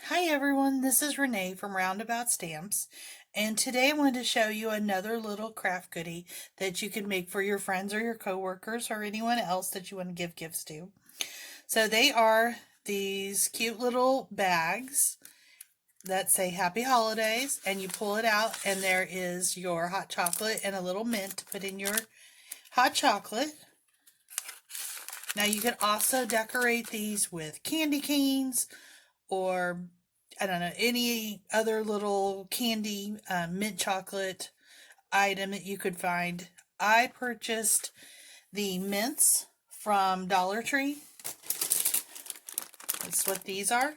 Hi everyone, this is Renee from Roundabout Stamps, and today I wanted to show you another little craft goodie that you can make for your friends or your coworkers or anyone else that you want to give gifts to. So they are these cute little bags that say Happy Holidays, and you pull it out and there is your hot chocolate and a little mint to put in your hot chocolate. Now you can also decorate these with candy canes or I don't know, any other little candy, mint chocolate item that you could find. I purchased the mints from Dollar Tree. That's what these are.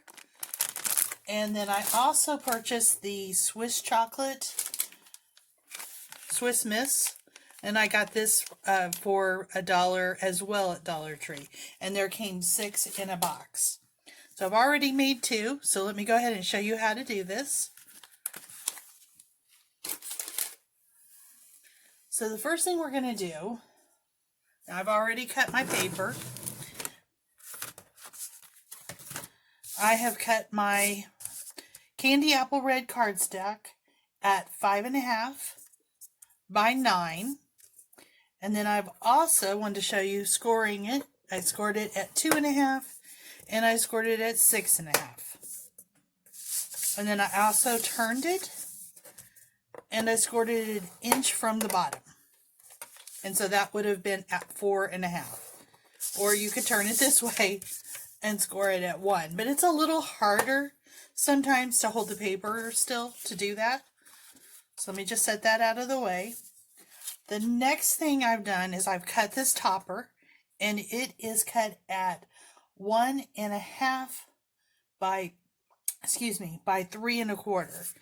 And then I also purchased the Swiss chocolate, Swiss Miss. And I got this for $1 as well at Dollar Tree. And there came 6 in a box. So I've already made 2, so let me go ahead and show you how to do this. So the first thing we're going to do, I've already cut my paper. I have cut my candy apple red cardstock at 5.5 by 9. And then I've also wanted to show you scoring it. I scored it at 2.5 and I scored it at 6.5. And then I also turned it and I scored it an inch from the bottom. And so that would have been at 4.5. Or you could turn it this way and score it at 1. But it's a little harder sometimes to hold the paper still to do that. So let me just set that out of the way. The next thing I've done is I've cut this topper, and it is cut at 1.5 by 3.25.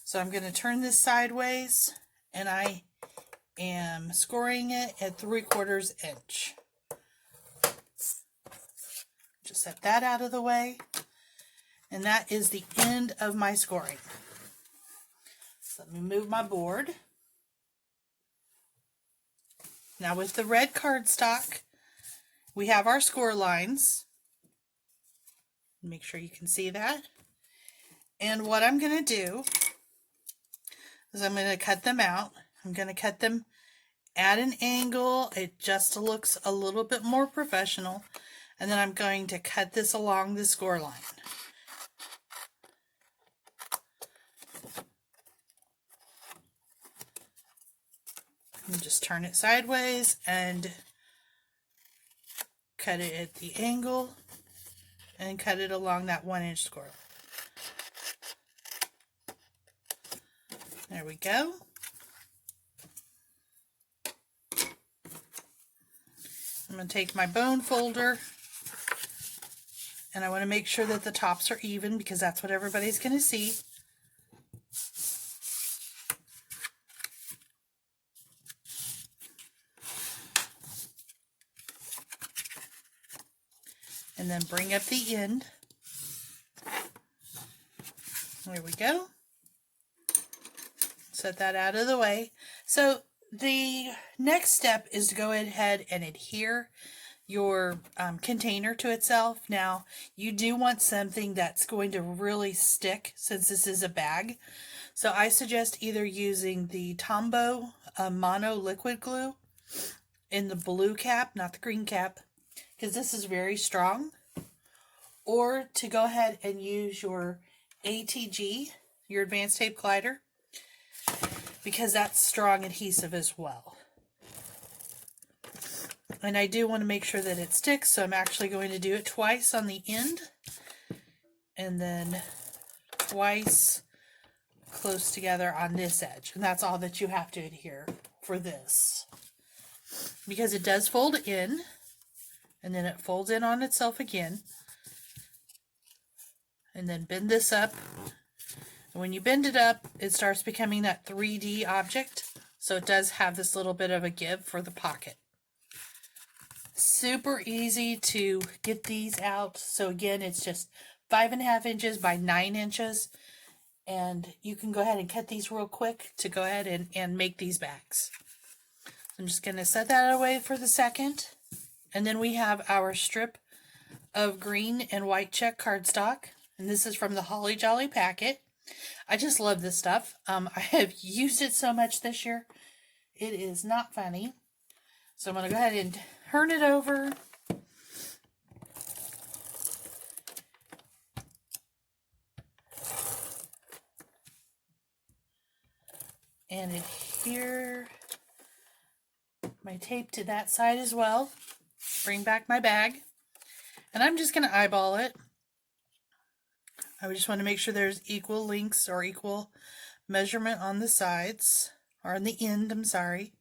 So I'm going to turn this sideways, and I am scoring it at 3/4 inch. Just set that out of the way, and that is the end of my scoring. So let me move my board. Now with the red cardstock, we have our score lines. Make sure you can see that. And what I'm going to do is I'm going to cut them out. I'm going to cut them at an angle. It just looks a little bit more professional. And then I'm going to cut this along the score line. And just turn it sideways and cut it at the angle and cut it along that 1-inch score. There we go. I'm going to take my bone folder, and I want to make sure that the tops are even because that's what everybody's going to see. And then bring up the end. There we go. Set that out of the way. So the next step is to go ahead and adhere your container to itself. Now, you do want something that's going to really stick since this is a bag. So I suggest either using the Tombow Mono Liquid Glue in the blue cap, not the green cap, because this is very strong. Or to go ahead and use your ATG, your Advanced Tape Glider, because that's strong adhesive as well. And I do want to make sure that it sticks, so I'm actually going to do it twice on the end, and then twice close together on this edge. And that's all that you have to adhere for this. Because it does fold in, and then it folds in on itself again. And then bend this up. And when you bend it up, it starts becoming that 3D object. So it does have this little bit of a give for the pocket. Super easy to get these out. So again, it's just 5.5 inches by 9 inches. And you can go ahead and cut these real quick to go ahead and make these bags. I'm just going to set that away for the second. And then we have our strip of green and white check cardstock. And this is from the Holly Jolly packet. I just love this stuff. I have used it so much this year. It is not funny. So I'm going to go ahead and turn it over. And adhere my tape to that side as well. Bring back my bag. And I'm just going to eyeball it. I just want to make sure there's equal lengths or equal measurement on the sides. Or on the end, I'm sorry.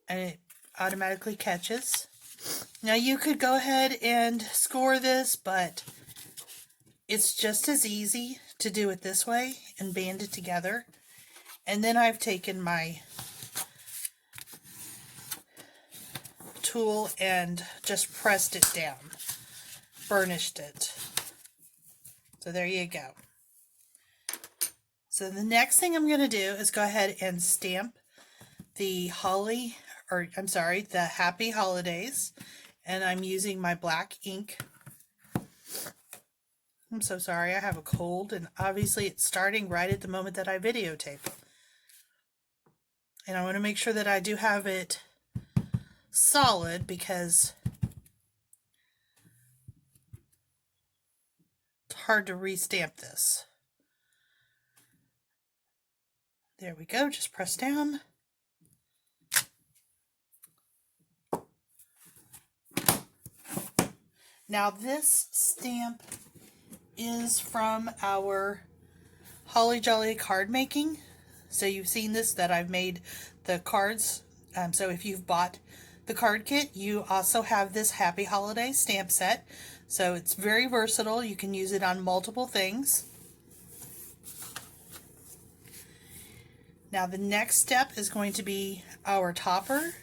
And it automatically catches. Now you could go ahead and score this, but it's just as easy to do it this way and band it together. And then I've taken my tool and just pressed it down, burnished it. So there you go. So the next thing I'm going to do is go ahead and stamp the the Happy Holidays, and I'm using my black ink. I'm so sorry, I have a cold, and obviously it's starting right at the moment that I videotape. And I want to make sure that I do have it solid because it's hard to restamp this. There we go, just press down. Now this stamp is from our Holly Jolly card making. So you've seen this, that I've made the cards. So if you've bought the card kit, you also have this Happy Holiday stamp set. So it's very versatile. You can use it on multiple things. Now the next step is going to be our topper.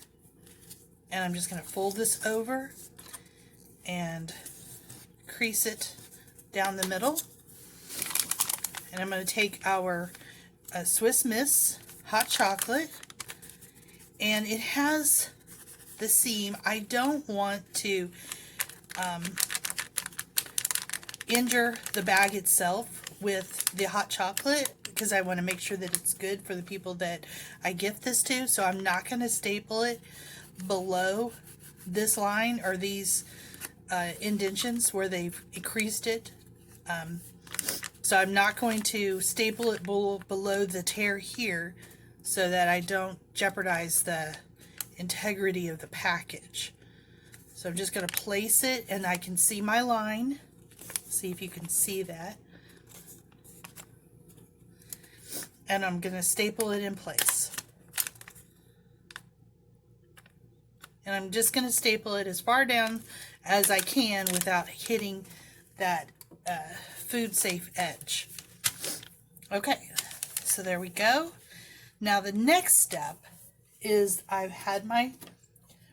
And I'm just going to fold this over and crease it down the middle. And I'm going to take our Swiss Miss hot chocolate, and it has the seam. I don't want to injure the bag itself with the hot chocolate because I want to make sure that it's good for the people that I gift this to. So I'm not going to staple it below this line or these indentions where they've creased it. So I'm not going to staple it below the tear here so that I don't jeopardize the integrity of the package. So I'm just going to place it, and I can see my line. See if you can see that. And I'm going to staple it in place. And I'm just going to staple it as far down as I can without hitting that food safe edge. Okay, so there we go. Now the next step is I've had my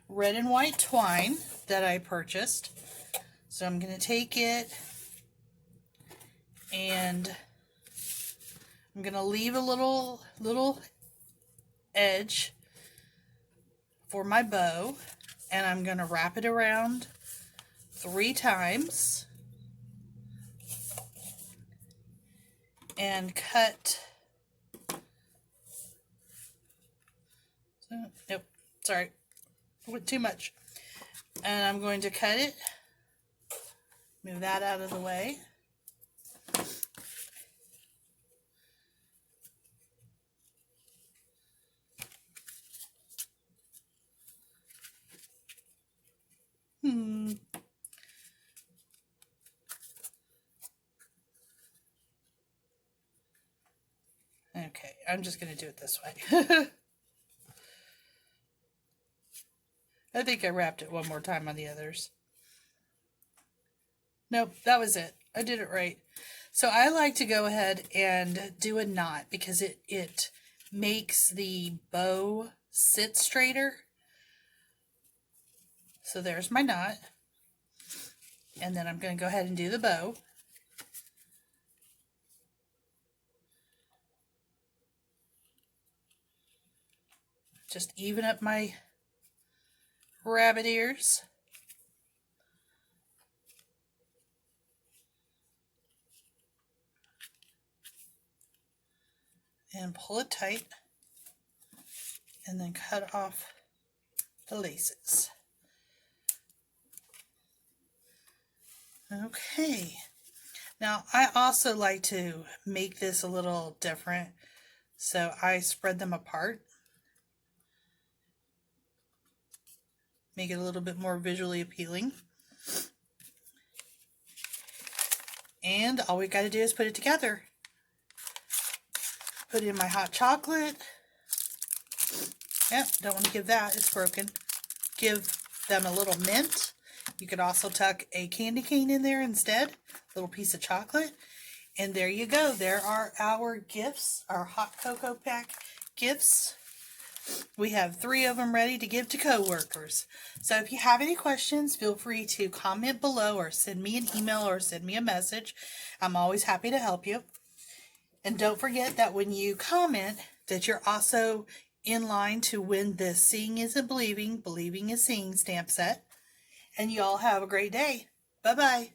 red and white twine that I purchased. So I'm going to take it and I'm going to leave a little edge for my bow, and I'm going to wrap it around 3 times and cut. Nope, sorry, went too much. And I'm going to cut it, move that out of the way. Okay, I'm just going to do it this way. I think I wrapped it one more time on the others. Nope, that was it. I did it right. So I like to go ahead and do a knot because it makes the bow sit straighter. So there's my knot. And then I'm going to go ahead and do the bow. Just even up my rabbit ears. and pull it tight, and then cut off the laces. Okay, now I also like to make this a little different, so I spread them apart, make it a little bit more visually appealing. And all we got to do is put it together. Put in my hot chocolate. Yep, don't want to give that, it's broken. Give them a little mint. You could also tuck a candy cane in there instead, a little piece of chocolate. And there you go. There are our gifts, our hot cocoa pack gifts. We have 3 of them ready to give to coworkers. So if you have any questions, feel free to comment below or send me an email or send me a message. I'm always happy to help you. And don't forget that when you comment, that you're also in line to win this Seeing Isn't Believing, Believing is Seeing stamp set. And you all have a great day. Bye-bye.